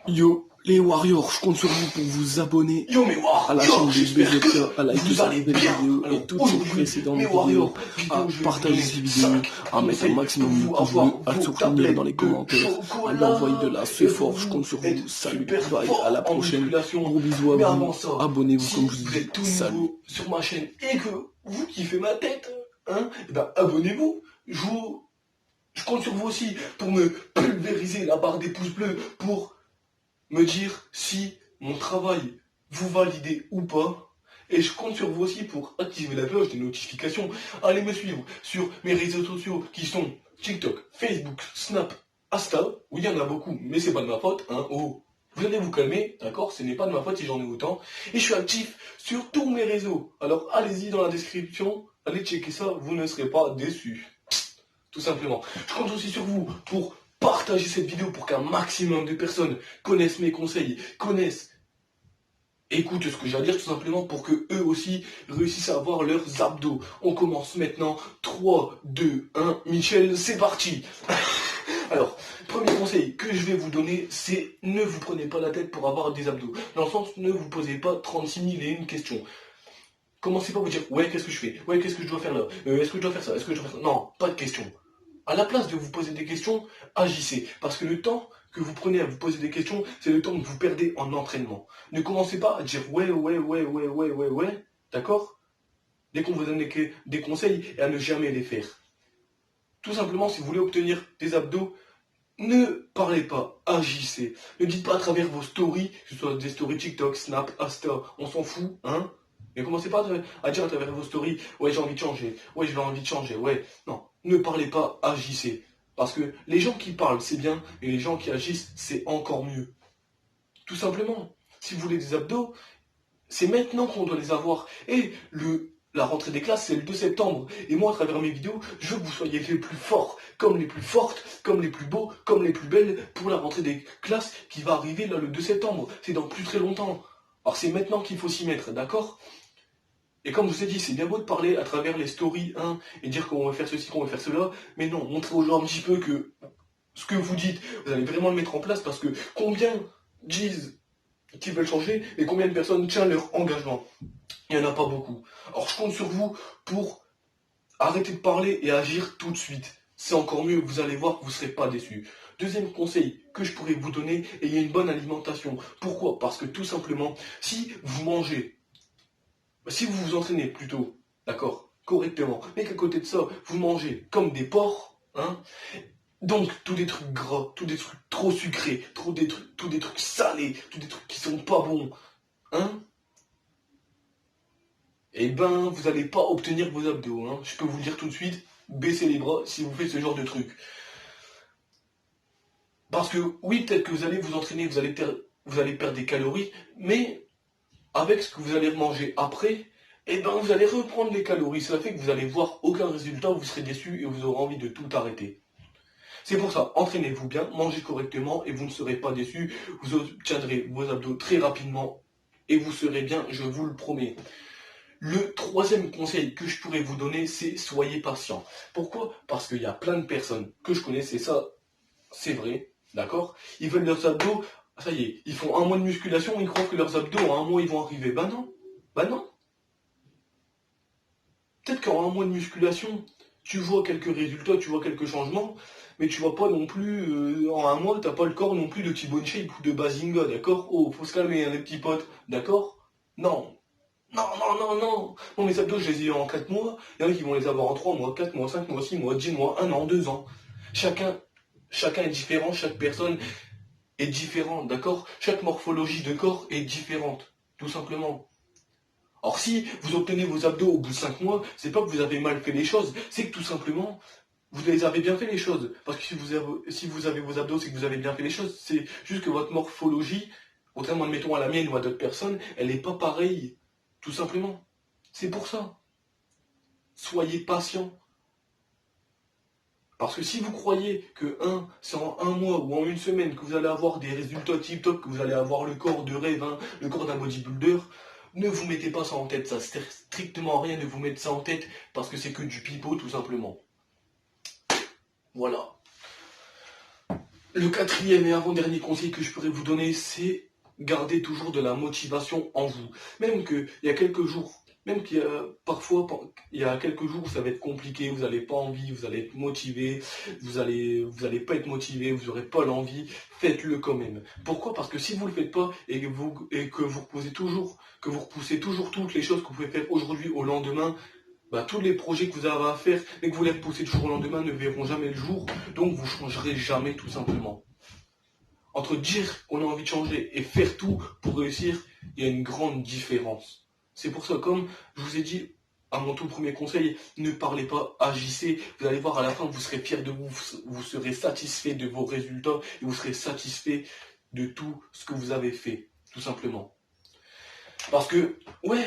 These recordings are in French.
Yo, les Warriors, je compte sur vous pour vous abonner Yo mes à la Warriors, chaîne des j'espère BZK, à que liker vous cette allez nouvelle bien. vidéo Alors et toutes ces aujourd'hui, précédentes mes vidéos, Warriors, à je vais vous partager donner ces vidéos, 5 à mettre un conseils pour maximum de vous pouces bleus, avoir à le vos soutenir dans les tablettes de commentaires, à lui envoyer de chocolat la et c'est pour fort, je vous compte sur être vous, salut, super bye, à la fort en prochaine, musculation. gros bisous à Mais vous, avant ça, abonnez-vous comme je si vous vous dis, êtes tout salut. nouveau sur ma chaîne et que vous kiffez ma tête, hein, eh ben abonnez-vous. Je compte sur vous aussi pour me pulvériser la barre des pouces bleus, pour me dire si mon travail vous validez ou pas. Et je compte sur vous aussi pour activer la cloche des notifications. Allez me suivre sur mes réseaux sociaux qui sont TikTok, Facebook, Snap, Insta. Oui, il y en a beaucoup, mais c'est pas de ma faute, hein. Oh, vous allez vous calmer, d'accord? Ce n'est pas de ma faute si j'en ai autant. Et je suis actif sur tous mes réseaux. Alors allez-y dans la description, allez checker ça, vous ne serez pas déçus. Tout simplement. Je compte aussi sur vous pour partager cette vidéo pour qu'un maximum de personnes connaissent mes conseils, écoutent ce que j'ai à dire, tout simplement pour que eux aussi réussissent à avoir leurs abdos. On commence maintenant. 3, 2, 1, Michel, c'est parti. Alors, premier conseil que je vais vous donner, c'est ne vous prenez pas la tête pour avoir des abdos. Dans le sens, ne vous posez pas 36 001 questions. Commencez pas à vous dire, ouais, qu'est-ce que je fais? Ouais, qu'est-ce que je dois faire là? Est-ce que je dois faire ça? Est-ce que je dois faire ça? Non, pas de questions. À la place de vous poser des questions, agissez. Parce que le temps que vous prenez à vous poser des questions, c'est le temps que vous perdez en entraînement. Ne commencez pas à dire ouais, d'accord? Dès qu'on vous donne des conseils et à ne jamais les faire. Tout simplement, si vous voulez obtenir des abdos, ne parlez pas, agissez. Ne dites pas à travers vos stories, que ce soit des stories TikTok, Snap, Insta, on s'en fout, hein. Ne commencez pas à dire à travers vos stories, ouais j'ai envie de changer, ouais j'ai envie de changer, ouais. Non, ne parlez pas, agissez. Parce que les gens qui parlent, c'est bien, et les gens qui agissent, c'est encore mieux. Tout simplement. Si vous voulez des abdos, c'est maintenant qu'on doit les avoir. Et la rentrée des classes, c'est le 2 septembre. Et moi, à travers mes vidéos, je veux que vous soyez les plus forts, comme les plus fortes, comme les plus beaux, comme les plus belles, pour la rentrée des classes qui va arriver là le 2 septembre. C'est dans plus très longtemps. Alors c'est maintenant qu'il faut s'y mettre, d'accord? Et comme je vous ai dit, c'est bien beau de parler à travers les stories, hein, et dire qu'on va faire ceci, qu'on va faire cela, mais non, montrez aux gens un petit peu que ce que vous dites, vous allez vraiment le mettre en place, parce que combien disent qu'ils veulent changer, et combien de personnes tiennent leur engagement? Il n'y en a pas beaucoup. Alors je compte sur vous pour arrêter de parler et agir tout de suite. C'est encore mieux, vous allez voir, vous ne serez pas déçus. Deuxième conseil que je pourrais vous donner, ayez une bonne alimentation. Pourquoi? Parce que tout simplement, si vous mangez, si vous vous entraînez plutôt, d'accord, correctement, mais qu'à côté de ça, vous mangez comme des porcs, hein, donc tous des trucs gras, tous des trucs trop sucrés, tous des trucs salés, tous des trucs qui sont pas bons, hein, eh ben, vous n'allez pas obtenir vos abdos, hein. Je peux vous le dire tout de suite, baissez les bras si vous faites ce genre de truc. Parce que oui, peut-être que vous allez vous entraîner, vous allez perdre des calories, mais avec ce que vous allez manger après, eh ben, vous allez reprendre les calories. Cela fait que vous allez voir aucun résultat, vous serez déçu et vous aurez envie de tout arrêter. C'est pour ça, entraînez-vous bien, mangez correctement et vous ne serez pas déçu. Vous obtiendrez vos abdos très rapidement et vous serez bien, je vous le promets. Le troisième conseil que je pourrais vous donner, c'est soyez patient. Pourquoi? Parce qu'il y a plein de personnes que je connais, c'est ça, c'est vrai, d'accord? Ils veulent leurs abdos, ça y est, ils font un mois de musculation, ils croient que leurs abdos en un mois ils vont arriver. Bah non, bah non. Peut-être qu'en un mois de musculation, tu vois quelques résultats, tu vois quelques changements, mais tu vois pas non plus, en un mois, t'as pas le corps non plus de T-Bone Shape ou de Bazinga, d'accord? Oh, faut se calmer, hein, les petits potes, d'accord? Non, non. Moi, mes abdos, je les ai eu en 4 mois. Il y en a qui vont les avoir en 3 mois, 4 mois, 5 mois, 6 mois, 10 mois, 1 an, 2 ans. Chacun est différent, chaque personne est différente, d'accord? Chaque morphologie de corps est différente, tout simplement. Or, si vous obtenez vos abdos au bout de 5 mois, c'est pas que vous avez mal fait les choses, c'est que tout simplement, vous les avez bien fait les choses. Parce que si vous avez vos abdos, c'est que vous avez bien fait les choses. C'est juste que votre morphologie, contrairement, admettons, à la mienne ou à d'autres personnes, elle n'est pas pareille. Tout simplement. C'est pour ça. Soyez patient. Parce que si vous croyez que c'est en un mois ou en une semaine que vous allez avoir des résultats tip-top, que vous allez avoir le corps de rêve, hein, le corps d'un bodybuilder, ne vous mettez pas ça en tête. Ça sert strictement à rien de vous mettre ça en tête parce que c'est que du pipeau tout simplement. Voilà. Le quatrième et avant-dernier conseil que je pourrais vous donner, c'est garder toujours de la motivation en vous. Même qu'il y a quelques jours, même qu'il y a parfois, il y a quelques jours, ça va être compliqué, vous n'avez pas envie, vous allez être motivé, vous allez pas être motivé, vous n'aurez pas l'envie, faites-le quand même. Pourquoi? Parce que si vous le faites pas et que vous repoussez toujours toutes les choses que vous pouvez faire aujourd'hui au lendemain, bah, tous les projets que vous avez à faire et que vous les repoussez toujours au lendemain ne verront jamais le jour, donc vous changerez jamais tout simplement. Entre dire qu'on a envie de changer et faire tout pour réussir, il y a une grande différence. C'est pour ça, comme je vous ai dit à mon tout premier conseil, ne parlez pas, agissez. Vous allez voir à la fin, vous serez fier de vous, vous serez satisfait de vos résultats et vous serez satisfait de tout ce que vous avez fait, tout simplement. Parce que, ouais,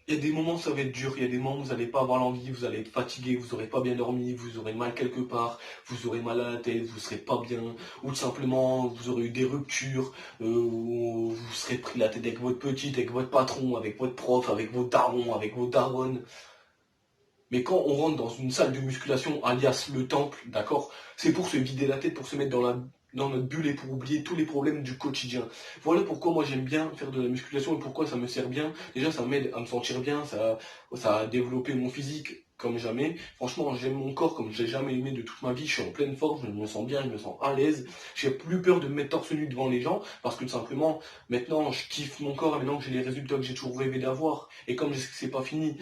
il y a des moments ça va être dur, il y a des moments où vous n'allez pas avoir l'envie, vous allez être fatigué, vous n'aurez pas bien dormi, vous aurez mal quelque part, vous aurez mal à la tête, vous ne serez pas bien, ou tout simplement vous aurez eu des ruptures, ou vous serez pris la tête avec votre petite, avec votre patron, avec votre prof, avec vos darons, avec vos daronnes. Mais quand on rentre dans une salle de musculation, alias le temple, d'accord, c'est pour se vider la tête, pour se mettre dans notre bulle et pour oublier tous les problèmes du quotidien. Voilà pourquoi moi j'aime bien faire de la musculation et pourquoi ça me sert bien. Déjà ça m'aide à me sentir bien, ça a développé mon physique comme jamais. Franchement j'aime mon corps comme je l'ai jamais aimé de toute ma vie, je suis en pleine forme, je me sens bien, je me sens à l'aise. J'ai plus peur de me mettre torse nu devant les gens parce que tout simplement maintenant je kiffe mon corps et maintenant que j'ai les résultats que j'ai toujours rêvé d'avoir. Et comme je sais que c'est pas fini,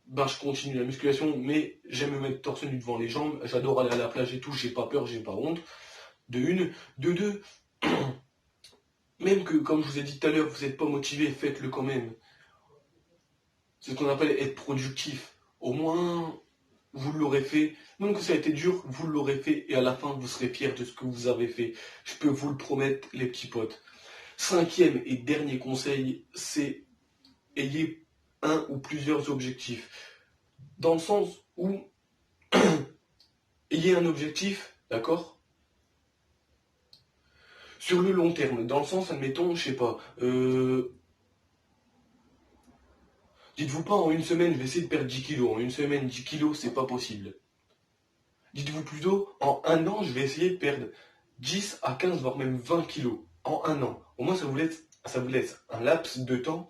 ben, je continue la musculation, mais j'aime me mettre torse nu devant les jambes, j'adore aller à la plage et tout, j'ai pas peur, j'ai pas honte. De une, de deux, même que, comme je vous ai dit tout à l'heure, vous n'êtes pas motivé, faites-le quand même. C'est ce qu'on appelle être productif. Au moins, vous l'aurez fait. Même que ça a été dur, vous l'aurez fait, et à la fin, vous serez fiers de ce que vous avez fait. Je peux vous le promettre, les petits potes. Cinquième et dernier conseil, c'est ayez un ou plusieurs objectifs. Dans le sens où ayez un objectif, d'accord, sur le long terme, dans le sens, admettons, je sais pas, dites-vous pas en une semaine, je vais essayer de perdre 10 kilos. En une semaine, 10 kilos, c'est pas possible. Dites-vous plutôt, en un an, je vais essayer de perdre 10 à 15, voire même 20 kilos. En un an. Au moins, ça vous laisse un laps de temps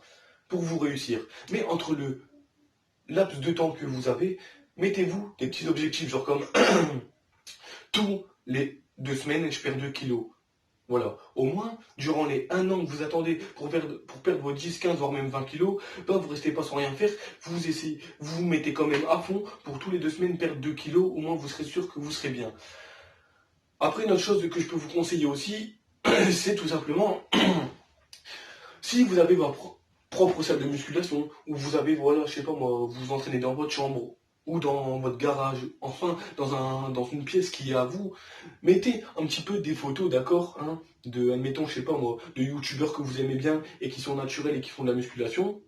pour vous réussir. Mais entre le laps de temps que vous avez, mettez-vous des petits objectifs, genre comme tous les 2 semaines, je perds 2 kilos. Voilà. Au moins, durant les un an que vous attendez pour perdre vos 10, 15, voire même 20 kilos, ben vous restez pas sans rien faire, vous essayez, vous vous mettez quand même à fond pour tous les 2 semaines perdre 2 kilos, au moins vous serez sûr que vous serez bien. Après, une autre chose que je peux vous conseiller aussi, c'est tout simplement, si vous avez votre propre salle de musculation, ou vous avez, voilà, je sais pas moi, vous vous entraînez dans votre chambre, ou dans votre garage, enfin, dans une pièce qui est à vous, mettez un petit peu des photos, d'accord, hein, admettons, je sais pas moi, de youtubeurs que vous aimez bien, et qui sont naturels et qui font de la musculation.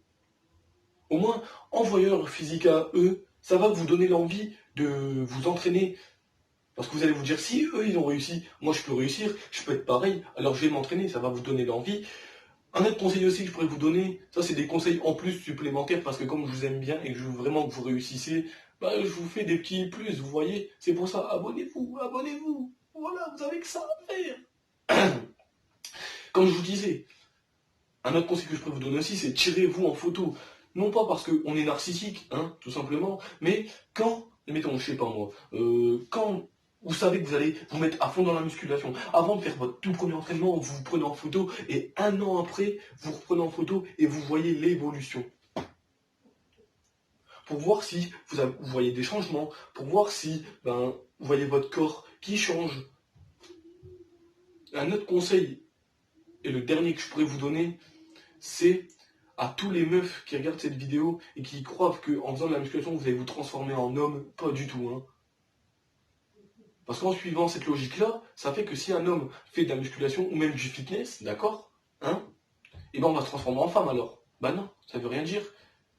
Au moins, envoyez leur physique à eux, ça va vous donner l'envie de vous entraîner. Parce que vous allez vous dire, si eux ils ont réussi, moi je peux réussir, je peux être pareil, alors je vais m'entraîner, ça va vous donner l'envie. Un autre conseil aussi que je pourrais vous donner, ça c'est des conseils en plus supplémentaires parce que comme je vous aime bien et que je veux vraiment que vous réussissez, bah, je vous fais des petits plus, vous voyez. C'est pour ça, abonnez-vous, abonnez-vous. Voilà, vous avez que ça à faire. Comme je vous disais, un autre conseil que je pourrais vous donner aussi, c'est tirez-vous en photo. Non pas parce qu'on est narcissique, hein, tout simplement, mais quand, mettons, je sais pas moi, quand vous savez que vous allez vous mettre à fond dans la musculation, avant de faire votre tout premier entraînement, vous vous prenez en photo, et un an après, vous reprenez en photo et vous voyez l'évolution. Pour voir si vous voyez des changements, pour voir si vous voyez votre corps qui change. Un autre conseil, et le dernier que je pourrais vous donner, c'est à tous les meufs qui regardent cette vidéo et qui croient qu'en faisant de la musculation, vous allez vous transformer en homme. Pas du tout. Hein. Parce qu'en suivant cette logique-là, ça fait que si un homme fait de la musculation ou même du fitness, d'accord, hein, et ben on va se transformer en femme alors. Bah non, ça veut rien dire.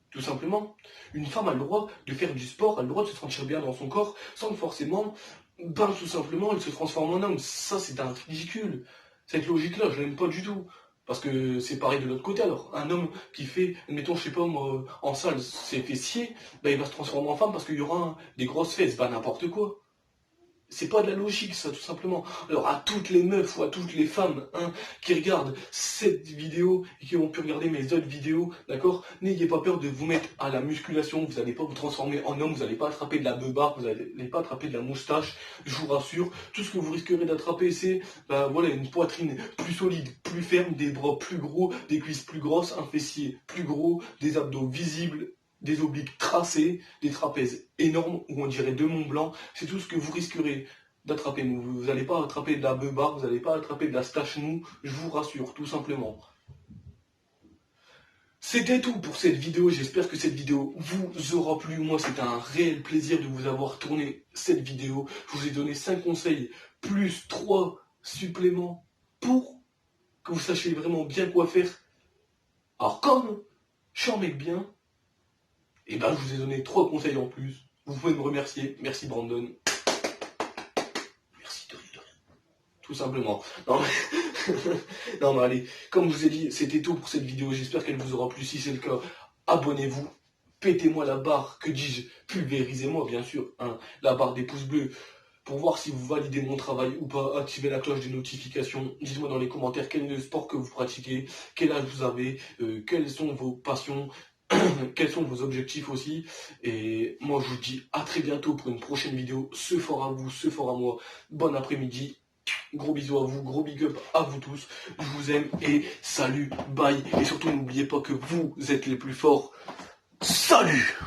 Tout simplement, une femme a le droit de faire du sport, a le droit de se sentir bien dans son corps, sans que forcément, tout simplement, elle se transforme en homme. Ça, c'est un ridicule. Cette logique-là, je l'aime pas du tout. Parce que c'est pareil de l'autre côté alors. Un homme qui fait, admettons, je sais pas moi, en salle, ses fessiers, il va se transformer en femme parce qu'il y aura des grosses fesses. Bah n'importe quoi. C'est pas de la logique, ça, tout simplement. Alors, à toutes les meufs ou à toutes les femmes qui regardent cette vidéo et qui ont pu regarder mes autres vidéos, d'accord, n'ayez pas peur de vous mettre à la musculation. Vous n'allez pas vous transformer en homme, vous n'allez pas attraper de la beubare, vous n'allez pas attraper de la moustache. Je vous rassure, tout ce que vous risquerez d'attraper, c'est voilà, une poitrine plus solide, plus ferme, des bras plus gros, des cuisses plus grosses, un fessier plus gros, des abdos visibles, des obliques tracés, des trapèzes énormes, ou on dirait deux Mont Blanc. C'est tout ce que vous risquerez d'attraper. Vous n'allez pas attraper de la beubare, vous n'allez pas attraper de la stache mou, je vous rassure, tout simplement. C'était tout pour cette vidéo, j'espère que cette vidéo vous aura plu. Moi, c'était un réel plaisir de vous avoir tourné cette vidéo. Je vous ai donné 5 conseils, plus 3 suppléments, pour que vous sachiez vraiment bien quoi faire. Alors comme je suis un mec bien, et je vous ai donné 3 conseils en plus. Vous pouvez me remercier. Merci Brandon. Merci de rien. Tout simplement. Non mais... non mais allez, comme je vous ai dit, c'était tout pour cette vidéo. J'espère qu'elle vous aura plu. Si c'est le cas, abonnez-vous. Pétez-moi la barre, que dis-je, pulvérisez-moi bien sûr, la barre des pouces bleus, pour voir si vous validez mon travail ou pas. Activez la cloche des notifications. Dites-moi dans les commentaires quel est le sport que vous pratiquez, quel âge vous avez, quelles sont vos passions, quels sont vos objectifs aussi. Et moi je vous dis à très bientôt pour une prochaine vidéo. Ce fort à vous, ce fort à moi. Bon après-midi. Gros bisous à vous, gros big up à vous tous. Je vous aime et salut, bye. Et surtout n'oubliez pas que vous êtes les plus forts. Salut!